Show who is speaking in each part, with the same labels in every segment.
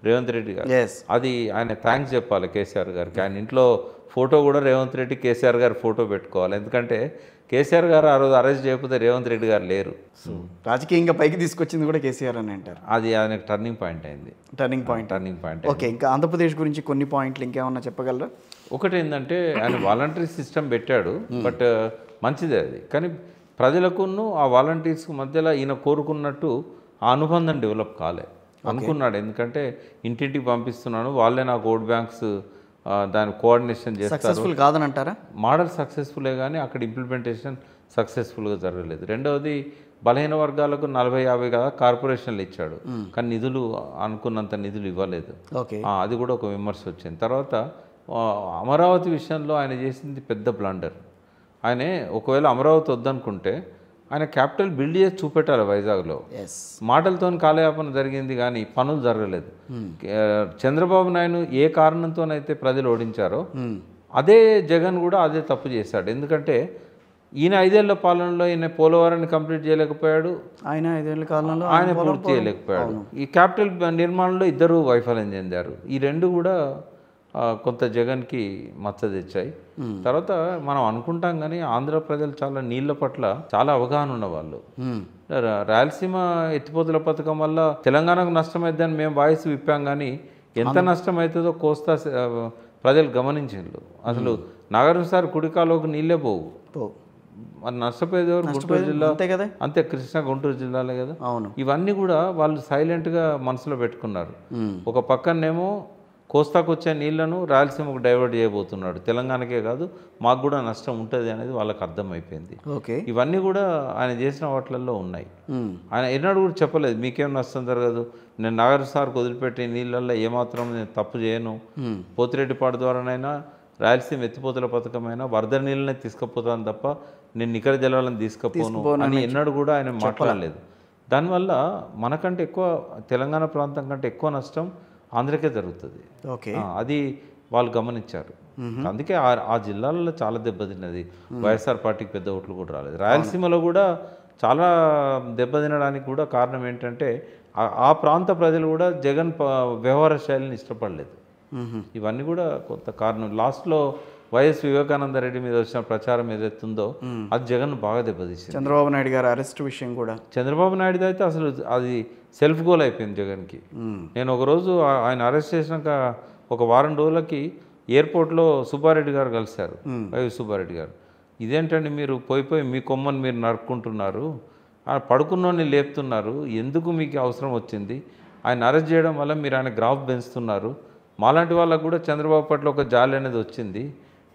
Speaker 1: రేవంత్ రెడ్డి గారు.
Speaker 2: ఎస్.
Speaker 1: అది ఆయన థ్యాంక్స్ చెప్పాలి కేసీఆర్ గారికి. ఆయన ఇంట్లో ఫోటో కూడా రేవంత్ రెడ్డి కేసీఆర్ గారు ఫోటో పెట్టుకోవాలి. ఎందుకంటే కేసీఆర్ గారు ఆ రోజు అరెస్ట్ చేయకపోతే రేవంత్ రెడ్డి గారు లేరు.
Speaker 2: రాజకీయంగా పైకి తీసుకొచ్చింది కూడా కేసీఆర్ అని అంటారు.
Speaker 1: అది ఆయనకు టర్నింగ్ పాయింట్ అయింది.
Speaker 2: Turning point. ఓకే, ఇంకా ఆంధ్రప్రదేశ్ గురించి కొన్ని పాయింట్లు ఇంకేమన్నా చెప్పగలరా?
Speaker 1: ఒకటి ఏంటంటే ఆయన వాలంటరీ సిస్టమ్ పెట్టాడు, బట్ మంచిదే అది. కానీ ప్రజలకును ఆ వాలంటీర్స్ మధ్యలో ఈయన కోరుకున్నట్టు ఆ అనుబంధం డెవలప్ కాలే అనుకున్నాడు. ఎందుకంటే ఇంటింటికి పంపిస్తున్నాను, వాళ్ళే నాకు ఓట్ బ్యాంక్స్ దాని కోఆర్డినేషన్ చేస్తారు.
Speaker 2: సక్సెస్ఫుల్ కాదని అంటారా?
Speaker 1: మోడల్ సక్సెస్ఫుల్లే కానీ అక్కడ ఇంప్లిమెంటేషన్ సక్సెస్ఫుల్గా జరగలేదు. రెండవది బలహీన వర్గాలకు 40-50 కదా కార్పొరేషన్లు ఇచ్చాడు, కానీ నిధులు అనుకున్నంత నిధులు ఇవ్వలేదు.
Speaker 2: ఓకే,
Speaker 1: అది కూడా ఒక విమర్శ వచ్చింది. తర్వాత అమరావతి విషయంలో ఆయన చేసింది పెద్ద బ్లండర్. ఆయన ఒకవేళ అమరావతి వద్దనుకుంటే ఆయన క్యాపిటల్ బిల్డ్ చేసి చూపెట్టాలి వైజాగ్లో. మాటలతో కాలయాపన జరిగింది కానీ పనులు జరగలేదు. చంద్రబాబు నాయుడు ఏ కారణంతోనైతే ప్రజలు ఓడించారో అదే జగన్ కూడా అదే తప్పు చేశాడు. ఎందుకంటే ఈయన 5 ఏళ్ల పాలనలో ఈయన పోలవరాన్ని కంప్లీట్ చేయలేకపోయాడు,
Speaker 2: ఆయన 5 ఏళ్ల కాలంలో
Speaker 1: ఆయన పూర్తి చేయలేకపోయాడు. ఈ క్యాపిటల్ నిర్మాణంలో ఇద్దరు వైఫల్యం చెందారు. ఈ రెండు కూడా కొంత జగన్కి మచ్చ తెచ్చాయి. తర్వాత మనం అనుకుంటాం కానీ ఆంధ్ర ప్రజలు చాలా నీళ్ల పట్ల చాలా అవగాహన ఉన్నవాళ్ళు. రాయలసీమ ఎత్తిపోతుల పథకం వల్ల తెలంగాణకు నష్టమైందని మేము వాయిస్ విప్పాం, కానీ ఎంత నష్టం అవుతుందో కోస్తా ప్రజలు గమనించారు. అసలు నాగార్జున సార్ కుడికాలోకి నీళ్ళే పోవు, మరి నష్టపోయేది గుంటూరు జిల్లా అంతే, కృష్ణా గుంటూరు జిల్లాలే కదా. ఇవన్నీ కూడా వాళ్ళు సైలెంట్గా మనసులో పెట్టుకున్నారు. ఒక పక్కనేమో కోస్తాకు వచ్చే నీళ్లను రాయలసీమకు డైవర్ట్ చేయబోతున్నాడు, తెలంగాణకే కాదు మాకు కూడా నష్టం ఉంటుంది అనేది వాళ్ళకి అర్థమైపోయింది. ఇవన్నీ కూడా ఆయన చేసిన వాటిల్లో ఉన్నాయి. ఆయన ఎన్నడూ కూడా చెప్పలేదు మీకేం నష్టం జరగదు, నేను నాగార్జున సార్కి వదిలిపెట్టే నీళ్ళల్లో ఏమాత్రం నేను తప్పు చేయను, పోతిరెడ్డిపాడు ద్వారానైనా రాయలసీమ ఎత్తిపోతుల పథకమైనా వరద నీళ్ళనే తీసుకుపోతాను తప్ప నేను నికర జలాలను తీసుకుపోను అని ఎన్నడూ కూడా ఆయన మాట్లాడలేదు. దానివల్ల మనకంటే ఎక్కువ తెలంగాణ ప్రాంతం కంటే ఎక్కువ నష్టం ఆంధ్రకే జరుగుతుంది. అది వాళ్ళు గమనించారు. అందుకే ఆ జిల్లాలలో చాలా దెబ్బతిన్నది. వైఎస్ఆర్ పార్టీకి పెద్ద ఓట్లు కూడా రాలేదు. రాయలసీమలో కూడా చాలా దెబ్బతినడానికి కూడా కారణం ఏంటంటే ఆ ప్రాంత ప్రజలు కూడా జగన్ వ్యవహార శైలిని ఇష్టపడలేదు. ఇవన్నీ కూడా కొంత కారణం. లాస్ట్లో వైఎస్ వివేకానంద రెడ్డి మీద వచ్చిన ప్రచారం ఏదైతుందో అది జగన్ బాగా దెబ్బతీసింది.
Speaker 2: చంద్రబాబు నాయుడు గారు అరెస్ట్ విషయం కూడా
Speaker 1: చంద్రబాబు నాయుడు అయితే అసలు అది సెల్ఫ్ గోల్ అయిపోయింది జగన్కి. నేను ఒకరోజు ఆయన అరెస్ట్ చేసినాక ఒక వారం రోజులకి ఎయిర్పోర్ట్లో సుబ్బారెడ్డి గారు కలిశారు, వైవి సుబ్బారెడ్డి గారు. ఇదేంటండి మీరు పోయి మీ కొమ్మని మీరు నరుక్కుంటున్నారు, పడుకున్నోని లేపుతున్నారు, ఎందుకు మీకు అవసరం వచ్చింది, ఆయన అరెస్ట్ చేయడం వల్ల మీరు ఆయన గ్రాఫ్ పెంచుతున్నారు, మాలాంటి వాళ్ళకు కూడా చంద్రబాబు పట్ల ఒక జాలి అనేది వచ్చింది,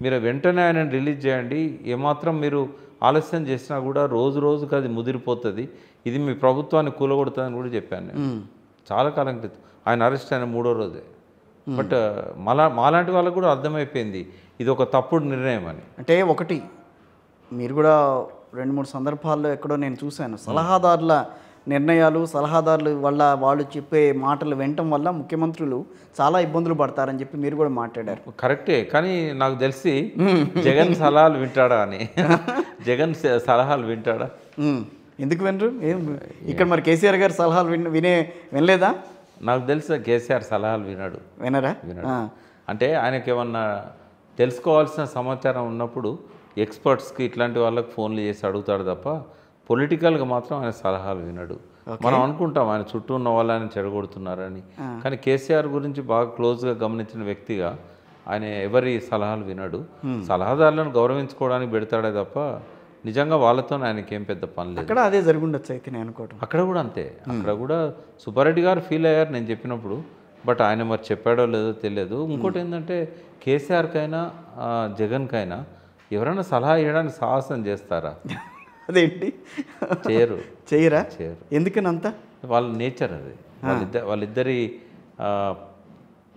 Speaker 1: మీరు వెంటనే ఆయనను రిలీజ్ చేయండి, ఏమాత్రం మీరు ఆలస్యం చేసినా కూడా రోజు రోజుకి అది ముదిరిపోతుంది, ఇది మీ ప్రభుత్వాన్ని కూలగొడుతుందని కూడా చెప్పాను నేను చాలా కాలం క్రితం. ఆయన అరెస్ట్ అయిన 3వ రోజే. బట్ మాలాంటి వాళ్ళకు కూడా అర్థమైపోయింది ఇది ఒక తప్పుడు నిర్ణయం అని.
Speaker 2: అంటే ఒకటి మీరు కూడా 2-3 సందర్భాల్లో ఎక్కడో నేను చూశాను, సలహాదారుల నిర్ణయాలు, సలహాదారులు వల్ల వాళ్ళు చెప్పే మాటలు వినటం వల్ల ముఖ్యమంత్రులు చాలా ఇబ్బందులు పడతారని చెప్పి మీరు కూడా మాట్లాడారు.
Speaker 1: కరెక్టే, కానీ నాకు తెలిసి జగన్ సలహాలు వింటాడా అని. జగన్ సలహాలు వింటాడా?
Speaker 2: ఎందుకు వినరు? ఇక్కడ మరి కేసీఆర్ గారు సలహాలు వినలేదా?
Speaker 1: నాకు తెలుసు కేసీఆర్ సలహాలు వినరా. అంటే ఆయనకి ఏమన్నా తెలుసుకోవాల్సిన సమాచారం ఉన్నప్పుడు ఎక్స్పర్ట్స్కి ఇట్లాంటి వాళ్ళకి ఫోన్లు చేసి అడుగుతాడు తప్ప పొలిటికల్గా మాత్రం ఆయన సలహాలు వినడు. మనం అనుకుంటాం ఆయన చుట్టూ ఉన్న వాళ్ళు ఆయన చెడగొడుతున్నారని, కానీ కేసీఆర్ గురించి బాగా క్లోజ్గా గమనించిన వ్యక్తిగా ఆయన ఎవరి సలహాలు వినడు. సలహాదారులను గౌరవించుకోవడానికి పెడతాడే తప్ప నిజంగా వాళ్ళతో ఆయనకి ఏం పెద్ద పని లేదు.
Speaker 2: అక్కడ అదే జరుగుండొచ్చు అయితే నేను అనుకోవటం.
Speaker 1: అక్కడ కూడా అంతే. అక్కడ కూడా సుబ్బారెడ్డి గారు ఫీల్ అయ్యారు నేను చెప్పినప్పుడు, బట్ ఆయన మరి చెప్పాడో లేదో తెలియదు. ఇంకోటి ఏంటంటే కేసీఆర్కైనా జగన్కైనా ఎవరైనా సలహా ఇవ్వడానికి సాహసం చేస్తారా?
Speaker 2: అదేంటి చేయరా? ఎందుకని అంత
Speaker 1: వాళ్ళ నేచర్ అది. వాళ్ళిద్దరి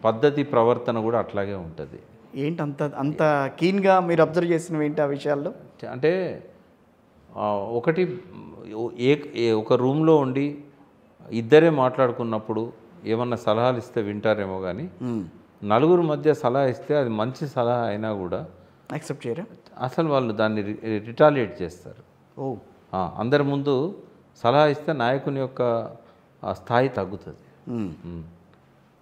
Speaker 1: పద్ధతి ప్రవర్తన కూడా అట్లాగే ఉంటుంది.
Speaker 2: ఏంటి అంత కీన్గా మీరు అబ్జర్వ్ చేసినవి ఏంటి ఆ విషయాల్లో?
Speaker 1: అంటే ఒకటి ఒక రూమ్లో ఉండి ఇద్దరే మాట్లాడుకున్నప్పుడు ఏమన్నా సలహాలు ఇస్తే వింటారేమో, కానీ నలుగురు మధ్య సలహా ఇస్తే అది మంచి సలహా అయినా కూడా
Speaker 2: యాక్సెప్ట్ చేయరా?
Speaker 1: అసలు వాళ్ళు దాన్ని రిటాలియేట్ చేస్తారు. అందరి ముందు సలహా ఇస్తే నాయకుని యొక్క స్థాయి తగ్గుతుంది.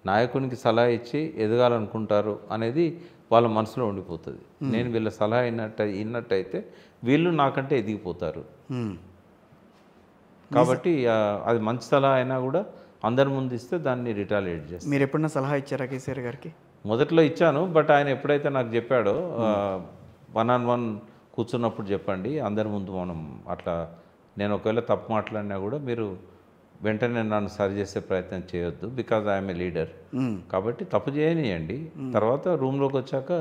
Speaker 1: నాయకునికి సలహా ఇచ్చి ఎదగాలనుకుంటారు అనేది వాళ్ళ మనసులో ఉండిపోతుంది. నేను వీళ్ళ సలహా విన్నట్టయితే వీళ్ళు నాకంటే ఎదిగిపోతారు. కాబట్టి అది మంచి సలహా అయినా కూడా అందరి ముందు ఇస్తే దాన్ని రిటాలియేట్ చేస్తాను.
Speaker 2: మీరు ఎప్పుడన్నా సలహా ఇచ్చారా కేసీఆర్ గారికి?
Speaker 1: మొదట్లో ఇచ్చాను, బట్ ఆయన ఎప్పుడైతే నాకు చెప్పాడో 1-on-1 కూర్చున్నప్పుడు చెప్పండి, అందరి ముందు మనం అట్లా నేను ఒకవేళ తప్పు మాట్లాడినా కూడా మీరు వెంటనే నన్ను సరి చేసే ప్రయత్నం చేయొద్దు, బికాజ్ ఐఎమ్ ఏ లీడర్. కాబట్టి తప్పు చేయనియండి, తర్వాత రూమ్లోకి వచ్చాక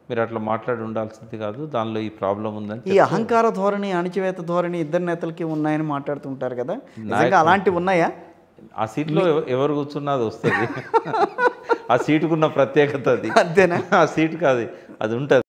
Speaker 1: మీరు అట్లా మాట్లాడి ఉండాల్సింది కాదు, దానిలో ఈ ప్రాబ్లం ఉందని.
Speaker 2: ఈ అహంకార ధోరణి, అణిచివేత ధోరణి ఇద్దరు నేతలకి ఉన్నాయని మాట్లాడుతుంటారు కదా, నిజంగా అలాంటివి ఉన్నాయా?
Speaker 1: ఆ సీట్లో ఎవరు కూర్చున్నా అది వస్తుంది. ఆ సీటుకున్న ప్రత్యేకత అది.
Speaker 2: అంతేనా?
Speaker 1: ఆ సీటుకి అది ఉంటుంది.